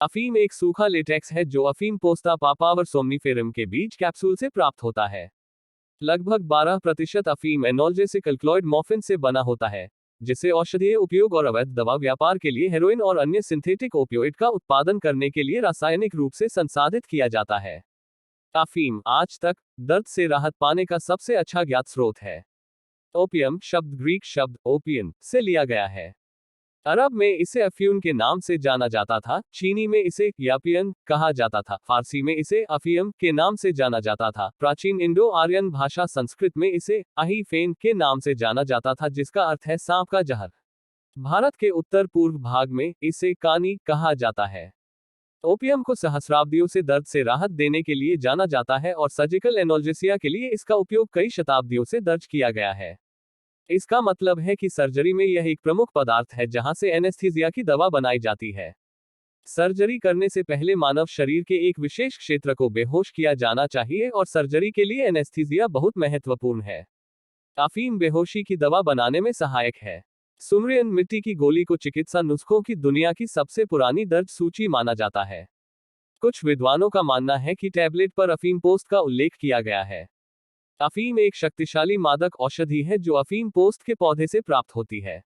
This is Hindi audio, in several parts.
अफीम एक सूखा लेटेक्स है जो अफीम पोस्ता पापावर सोम्निफेरम के बीज कैप्सूल से प्राप्त होता है। लगभग 12% अफीम एनोल्जेसिक अल्कलॉइड मॉर्फिन से बना होता है, जिसे औषधीय उपयोग और अवैध दवा व्यापार के लिए हेरोइन और अन्य सिंथेटिक ओपियोइड का उत्पादन करने के लिए रासायनिक रूप से संसाधित किया जाता है। अफीम आज तक दर्द से राहत पाने का सबसे अच्छा ज्ञात स्रोत है। ओपियम शब्द ग्रीक शब्द ओपियन से लिया गया है। अरब में इसे अफ्यून के नाम से जाना जाता था, चीनी में इसे यापियन कहा जाता था, फारसी में इसे अफियम के नाम से जाना जाता था, प्राचीन इंडो आर्यन भाषा संस्कृत में इसे अहीफेन के नाम से जाना जाता था, जिसका अर्थ है सांप का जहर। भारत के उत्तर पूर्व भाग में इसे कानी कहा जाता है। ओपियम को सहस्राब्दियों से दर्द से राहत देने के लिए जाना जाता है और सर्जिकल एनोल्जेसिया के लिए इसका उपयोग कई शताब्दियों से दर्ज किया गया है। इसका मतलब है कि सर्जरी में यह एक प्रमुख पदार्थ है जहां से एनेस्थीसिया की दवा बनाई जाती है। सर्जरी करने से पहले मानव शरीर के एक विशेष क्षेत्र को बेहोश किया जाना चाहिए और सर्जरी के लिए एनेस्थीसिया बहुत महत्वपूर्ण है। अफीम बेहोशी की दवा बनाने में सहायक है। सुमरियन मिट्टी की गोली को चिकित्सा नुस्खों की दुनिया की सबसे पुरानी दर्ज सूची माना जाता है। कुछ विद्वानों का मानना है कि टैबलेट पर अफीम पोस्त का उल्लेख किया गया है। अफीम एक शक्तिशाली मादक औषधि है जो अफीम पोस्त के पौधे से प्राप्त होती है।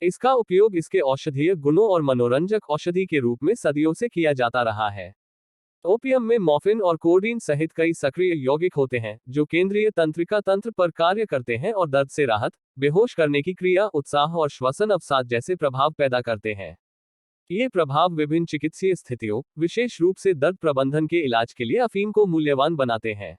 इसका उपयोग इसके औषधीय गुणों और मनोरंजक औषधि के रूप में सदियों से किया जाता रहा है। ओपियम में मॉर्फिन और कोडीन सहित कई सक्रिय यौगिक होते हैं जो केंद्रीय तंत्रिका तंत्र पर कार्य करते हैं और दर्द से राहत, बेहोश करने की क्रिया, उत्साह और श्वसन अवसाद जैसे प्रभाव पैदा करते हैं। ये प्रभाव विभिन्न चिकित्सीय स्थितियों, विशेष रूप से दर्द प्रबंधन के इलाज के लिए अफीम को मूल्यवान बनाते हैं।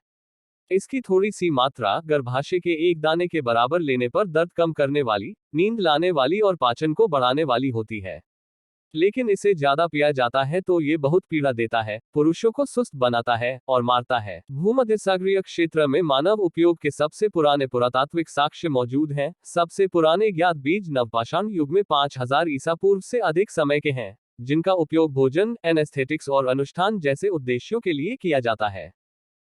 इसकी थोड़ी सी मात्रा गर्भाशय के एक दाने के बराबर लेने पर दर्द कम करने वाली, नींद लाने वाली और पाचन को बढ़ाने वाली होती है। लेकिन इसे ज्यादा पिया जाता है तो ये बहुत पीड़ा देता है, पुरुषों को सुस्त बनाता है और मारता है। भूमध्यसागरीय क्षेत्र में मानव उपयोग के सबसे पुराने पुरातात्विक साक्ष्य मौजूद हैं। सबसे पुराने ज्ञात बीज नवपाषाण युग में 5000 ईसा पूर्व से अधिक समय के हैं, जिनका उपयोग भोजन, एनेस्थेटिक्स और अनुष्ठान जैसे उद्देश्यों के लिए किया जाता है।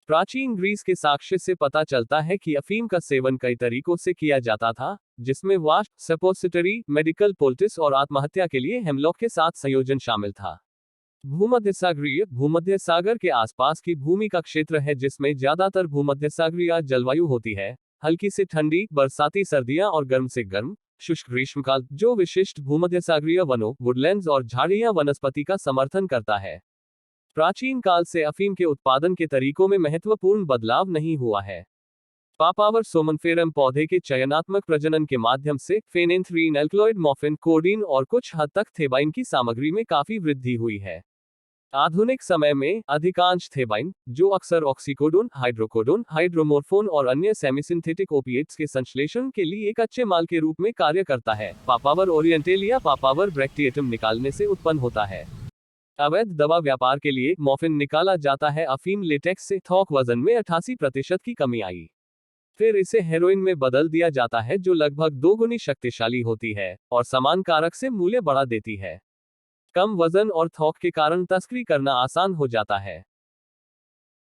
प्राचीन ग्रीस के साक्ष्य से पता चलता है कि अफीम का सेवन कई तरीकों से किया जाता था, जिसमें वाष्प, सपोसिटरी, मेडिकल पोल्टिस और आत्महत्या के लिए हेमलॉक के साथ संयोजन शामिल था। भूमध्यसागरीय भूमध्य सागर के आसपास की भूमि का क्षेत्र है जिसमें ज्यादातर भूमध्यसागरीय जलवायु होती है, हल्की से ठंडी बरसाती सर्दियां और गर्म से गर्म शुष्क ग्रीष्मकाल, जो विशिष्ट भूमध्यसागरीय वनों, वुडलैंड्स और झाड़ियां वनस्पति का समर्थन करता है। प्राचीन काल से अफीम के उत्पादन के तरीकों में महत्वपूर्ण बदलाव नहीं हुआ है। पापावर सोमनिफेरम पौधे के चयनात्मक प्रजनन के माध्यम से फेनेंथ्रीन एल्कलॉइड मॉर्फिन, कोडीन और कुछ हद तक थेबाइन की सामग्री में काफी वृद्धि हुई है। आधुनिक समय में अधिकांश थेबाइन, जो अक्सर ऑक्सीकोडोन, हाइड्रोकोडोन, हाइड्रोमोर्फोन और अन्य सेमीसिंथेटिक ओपिएट्स के संश्लेषण के लिए कच्चे माल के रूप में कार्य करता है, पापावर ओरिएंटल या पापावर ब्रैक्टिएटम निकालने से उत्पन्न होता है। अवैध दवा व्यापार के लिए मॉर्फिन निकाला जाता है। अफीम लेटेक्स से थोक वजन में 88% की कमी आई। फिर इसे हेरोइन में बदल दिया जाता है जो लगभग 2 गुनी शक्तिशाली होती है और समान कारक से मूल्य बढ़ा देती है। कम वजन और थोक के कारण तस्करी करना आसान हो जाता है।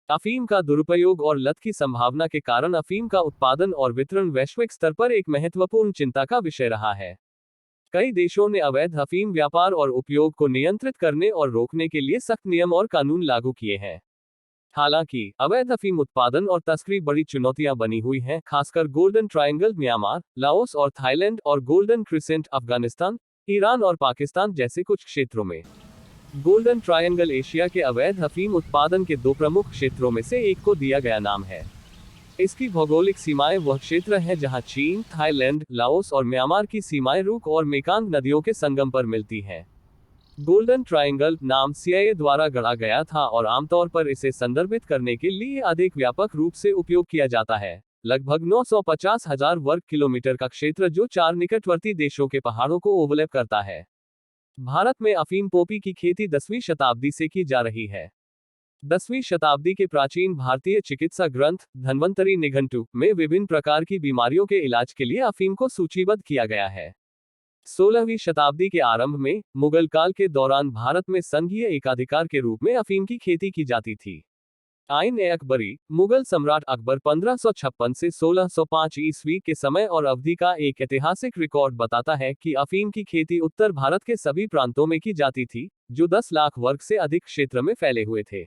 अफीम का दुरुपयोग और लत की संभावना के कारण अफीम का उत्पादन और वितरण वैश्विक स्तर पर एक महत्वपूर्ण चिंता का विषय रहा है। कई देशों ने अवैध अफीम व्यापार और उपयोग को नियंत्रित करने और रोकने के लिए सख्त नियम और कानून लागू किए हैं। हालांकि अवैध अफीम उत्पादन और तस्करी बड़ी चुनौतियां बनी हुई हैं, खासकर गोल्डन ट्रायंगल म्यांमार, लाओस और थाईलैंड और गोल्डन क्रिसेंट अफगानिस्तान, ईरान और पाकिस्तान जैसे कुछ क्षेत्रों में। गोल्डन ट्रायंगल एशिया के अवैध अफीम उत्पादन के 2 प्रमुख क्षेत्रों में से एक को दिया गया नाम है। इसकी भौगोलिक सीमाएं वह क्षेत्र हैं जहां चीन, थाईलैंड, लाओस और म्यांमार की सीमाएं रुक और मेकांग नदियों के संगम पर मिलती हैं। गोल्डन ट्रायंगल नाम सीआईए द्वारा गढ़ा गया था और आमतौर पर इसे संदर्भित करने के लिए अधिक व्यापक रूप से उपयोग किया जाता है। लगभग 950,000 वर्ग किलोमीटर का क्षेत्र जो 4 निकटवर्ती देशों के पहाड़ों को ओवरलैप करता है। भारत में अफीम पोपी की खेती 10वीं शताब्दी से की जा रही है। 10वीं शताब्दी के प्राचीन भारतीय चिकित्सा ग्रंथ धन्वंतरी निघंटु में विभिन्न प्रकार की बीमारियों के इलाज के लिए अफीम को सूचीबद्ध किया गया है। 16वीं शताब्दी के आरंभ में मुगल काल के दौरान भारत में संघीय एकाधिकार के रूप में अफीम की खेती की जाती थी। आइन-ए-अकबरी, मुगल सम्राट अकबर 1556 से 1605 ईस्वी के समय और अवधि का एक ऐतिहासिक रिकॉर्ड बताता है कि अफीम की खेती उत्तर भारत के सभी प्रांतों में की जाती थी, जो 10 लाख वर्ग से अधिक क्षेत्र में फैले हुए थे।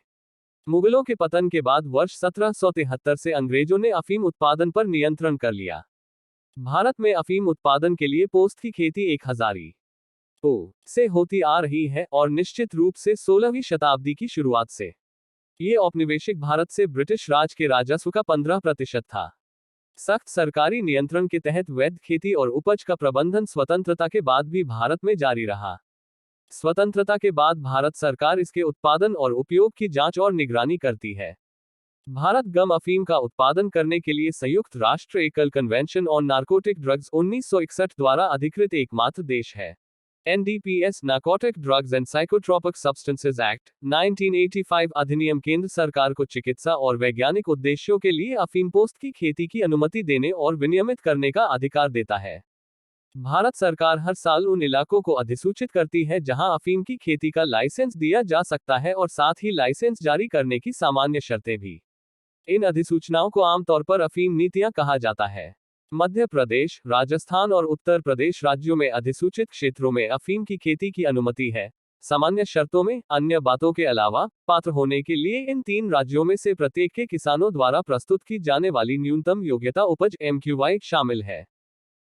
मुगलों के पतन के बाद वर्ष 1773 से अंग्रेजों ने अफीम उत्पादन पर नियंत्रण कर लिया। भारत में अफीम उत्पादन के लिए पोस्त की खेती 1000 से होती आ रही है और निश्चित रूप से 16वीं शताब्दी की शुरुआत से ये औपनिवेशिक भारत से ब्रिटिश राज के राजस्व का 15% था। सख्त सरकारी नियंत्रण के तहत वैध खेती और उपज का प्रबंधन स्वतंत्रता के बाद भी भारत में जारी रहा। स्वतंत्रता के बाद भारत सरकार इसके उत्पादन और उपयोग की जांच और निगरानी करती है। भारत गम अफीम का उत्पादन करने के लिए संयुक्त राष्ट्र एकल कन्वेंशन ऑन नारकोटिक ड्रग्स 1961 द्वारा अधिकृत एकमात्र देश है। NDPS narcotic drugs and psychotropic substances act 1985 अधिनियम केंद्र सरकार को चिकित्सा और वैज्ञानिक उद्देश्यों के लिए अफीम पोस्त की खेती की अनुमति देने और विनियमित करने का अधिकार देता है। भारत सरकार हर साल उन इलाकों को अधिसूचित करती है जहां अफीम की खेती का लाइसेंस दिया जा सकता है और साथ ही लाइसेंस जारी करने की सामान्य शर्तें भी। इन अधिसूचनाओं को आमतौर पर अफीम नीतियां कहा जाता है। मध्य प्रदेश, राजस्थान और उत्तर प्रदेश राज्यों में अधिसूचित क्षेत्रों में अफीम की खेती की अनुमति है। सामान्य शर्तों में अन्य बातों के अलावा पात्र होने के लिए इन 3 राज्यों में से प्रत्येक के किसानों द्वारा प्रस्तुत की जाने वाली न्यूनतम योग्यता उपज MQI शामिल है।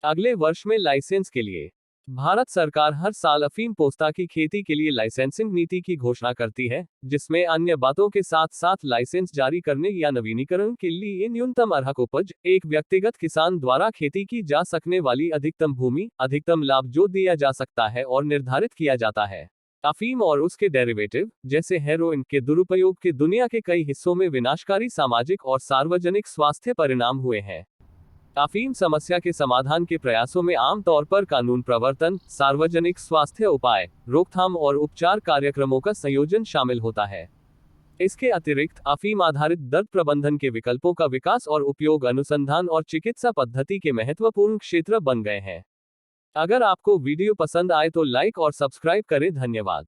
अगले वर्ष में लाइसेंस के लिए भारत सरकार हर साल अफीम पोस्ता की खेती के लिए लाइसेंसिंग नीति की घोषणा करती है, जिसमें अन्य बातों के साथ साथ लाइसेंस जारी करने या नवीनीकरण के लिए न्यूनतम अर्हक उपज, एक व्यक्तिगत किसान द्वारा खेती की जा सकने वाली अधिकतम भूमि, अधिकतम लाभ जो दिया जा सकता है और निर्धारित किया जाता है। अफीम और उसके डेरिवेटिव, जैसे हेरोइन के दुरुपयोग के दुनिया के कई हिस्सों में विनाशकारी सामाजिक और सार्वजनिक स्वास्थ्य परिणाम हुए हैं। अफीम समस्या के समाधान के प्रयासों में आमतौर पर कानून प्रवर्तन, सार्वजनिक स्वास्थ्य उपाय, रोकथाम और उपचार कार्यक्रमों का संयोजन शामिल होता है। इसके अतिरिक्त अफीम आधारित दर्द प्रबंधन के विकल्पों का विकास और उपयोग अनुसंधान और चिकित्सा पद्धति के महत्वपूर्ण क्षेत्र बन गए हैं। अगर आपको वीडियो पसंद आए तो लाइक और सब्सक्राइब करें। धन्यवाद।